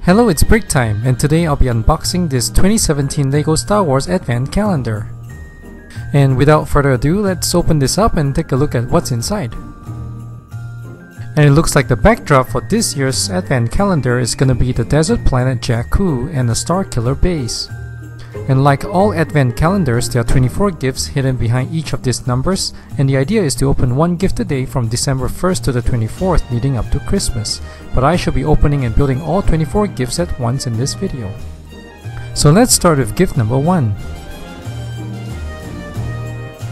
Hello, it's break time, and today I'll be unboxing this 2017 LEGO Star Wars Advent Calendar. And without further ado, let's open this up and take a look at what's inside. And it looks like the backdrop for this year's Advent Calendar is gonna be the desert planet Jakku and the Starkiller base. And like all Advent calendars, there are 24 gifts hidden behind each of these numbers, and the idea is to open one gift a day from December 1st to the 24th leading up to Christmas. But I shall be opening and building all 24 gifts at once in this video. So let's start with gift number 1.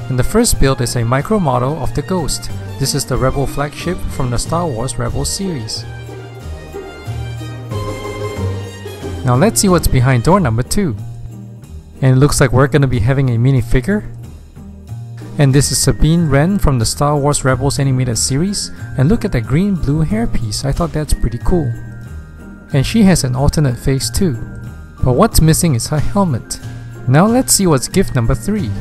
And the first build is a micro model of the Ghost. This is the Rebel flagship from the Star Wars Rebels series. Now let's see what's behind door number 2. And it looks like we're gonna be having a minifigure. And this is Sabine Wren from the Star Wars Rebels animated series. And look at that green-blue hairpiece, I thought that's pretty cool. And she has an alternate face too. But what's missing is her helmet. Now let's see what's gift number 3.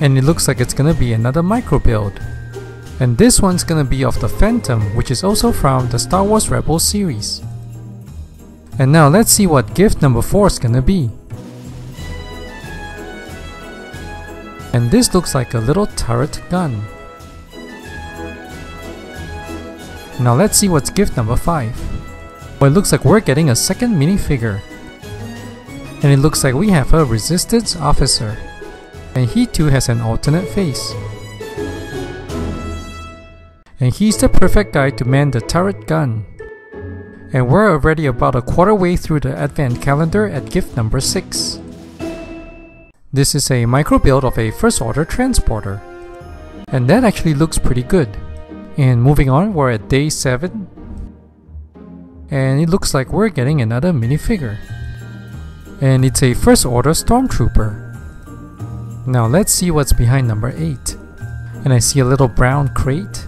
And it looks like it's gonna be another micro build. And this one's gonna be of the Phantom, which is also from the Star Wars Rebels series. And now let's see what gift number 4 is gonna be. And this looks like a little turret gun. Now let's see what's gift number 5. Well, it looks like we're getting a second minifigure. And it looks like we have a Resistance Officer. And he too has an alternate face. And he's the perfect guy to man the turret gun. And we're already about a quarter way through the Advent Calendar at gift number 6. This is a micro build of a first order transporter. And that actually looks pretty good. And moving on, we're at day 7. And it looks like we're getting another minifigure. And it's a first order Stormtrooper. Now let's see what's behind number 8. And I see a little brown crate.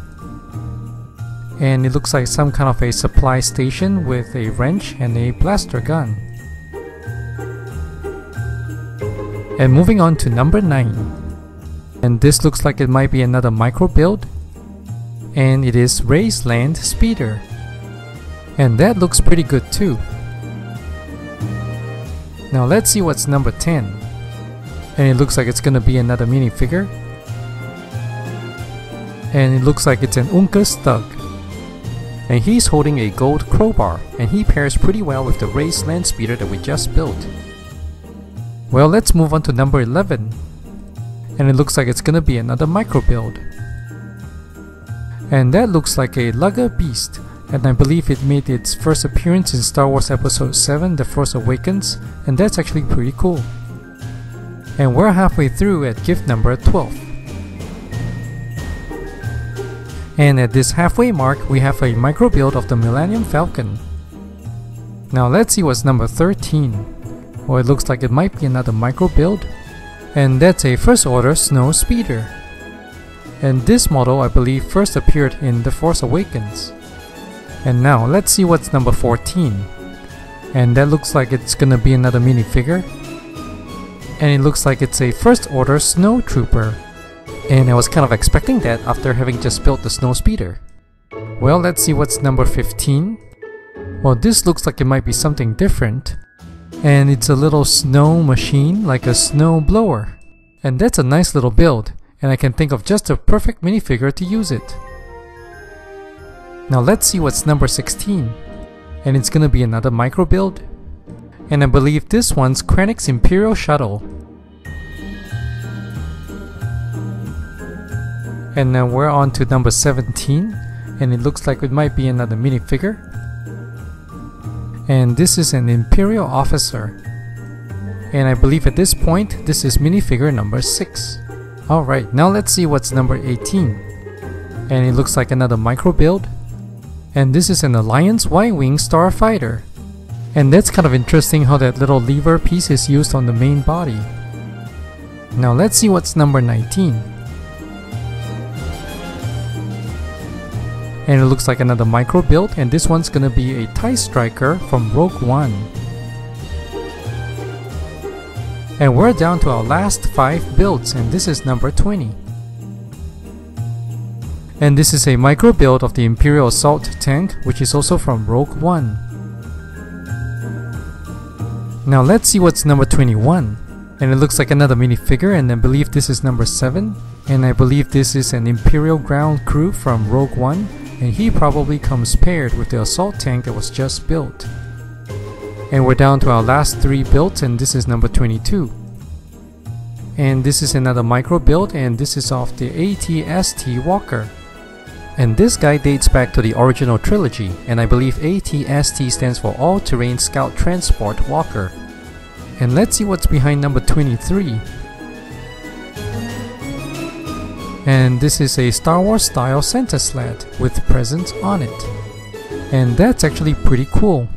And it looks like some kind of a supply station with a wrench and a blaster gun. And moving on to number 9. And this looks like it might be another micro build. And it is Rey's Land Speeder. And that looks pretty good too. Now let's see what's number 10. And it looks like it's gonna be another minifigure. And it looks like it's an Unkur Stug. And he's holding a gold crowbar, and he pairs pretty well with the Rey's Land Speeder that we just built. Well, let's move on to number 11. And it looks like it's gonna be another micro build. And that looks like a Luggabeast, and I believe it made its first appearance in Star Wars Episode 7, The Force Awakens, and that's actually pretty cool. And we're halfway through at gift number 12. And at this halfway mark, we have a micro build of the Millennium Falcon. Now let's see what's number 13. Well, it looks like it might be another micro build. And that's a first order Snowspeeder. And this model, I believe, first appeared in The Force Awakens. And now let's see what's number 14. And that looks like it's gonna be another minifigure. And it looks like it's a first order Snowtrooper. And I was kind of expecting that after having just built the Snowspeeder. Well, let's see what's number 15. Well, this looks like it might be something different. And it's a little snow machine, like a snow blower. And that's a nice little build, and I can think of just a perfect minifigure to use it. Now let's see what's number 16. And it's gonna be another micro build. And I believe this one's Krennic's Imperial Shuttle. And now we're on to number 17, and it looks like it might be another minifigure. And this is an Imperial Officer. And I believe at this point, this is minifigure number 6. Alright, now let's see what's number 18. And it looks like another micro build. And this is an Alliance YWing Starfighter. And that's kind of interesting how that little lever piece is used on the main body. Now let's see what's number 19. And it looks like another micro build, and this one's gonna be a TIE Striker from Rogue One. And we're down to our last 5 builds, and this is number 20. And this is a micro build of the Imperial Assault Tank, which is also from Rogue One. Now let's see what's number 21. And it looks like another minifigure, and I believe this is number 7. And I believe this is an Imperial Ground Crew from Rogue One, and he probably comes paired with the assault tank that was just built. And we're down to our last 3 builds, and this is number 22. And this is another micro build, and this is of the ATS Tee Walker. And this guy dates back to the original trilogy, and I believe ATST stands for All Terrain Scout Transport Walker. And let's see what's behind number 23. And this is a Star Wars style Santa sled with presents on it. And that's actually pretty cool.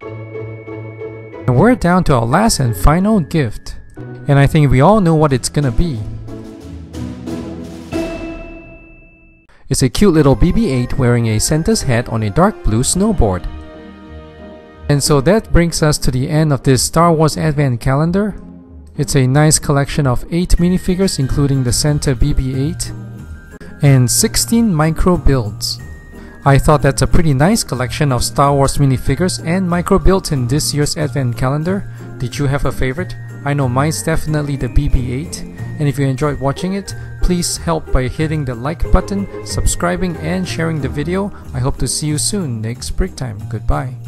And we're down to our last and final gift. And I think we all know what it's gonna be. It's a cute little BB8 wearing a Santa's hat on a dark blue snowboard. And so that brings us to the end of this Star Wars Advent Calendar. It's a nice collection of 8 minifigures including the Santa BB8 and 16 micro builds. I thought that's a pretty nice collection of Star Wars minifigures and micro builds in this year's Advent Calendar. Did you have a favorite? I know mine's definitely the BB8, and if you enjoyed watching it, please help by hitting the like button, subscribing and sharing the video. I hope to see you soon next break time. Goodbye.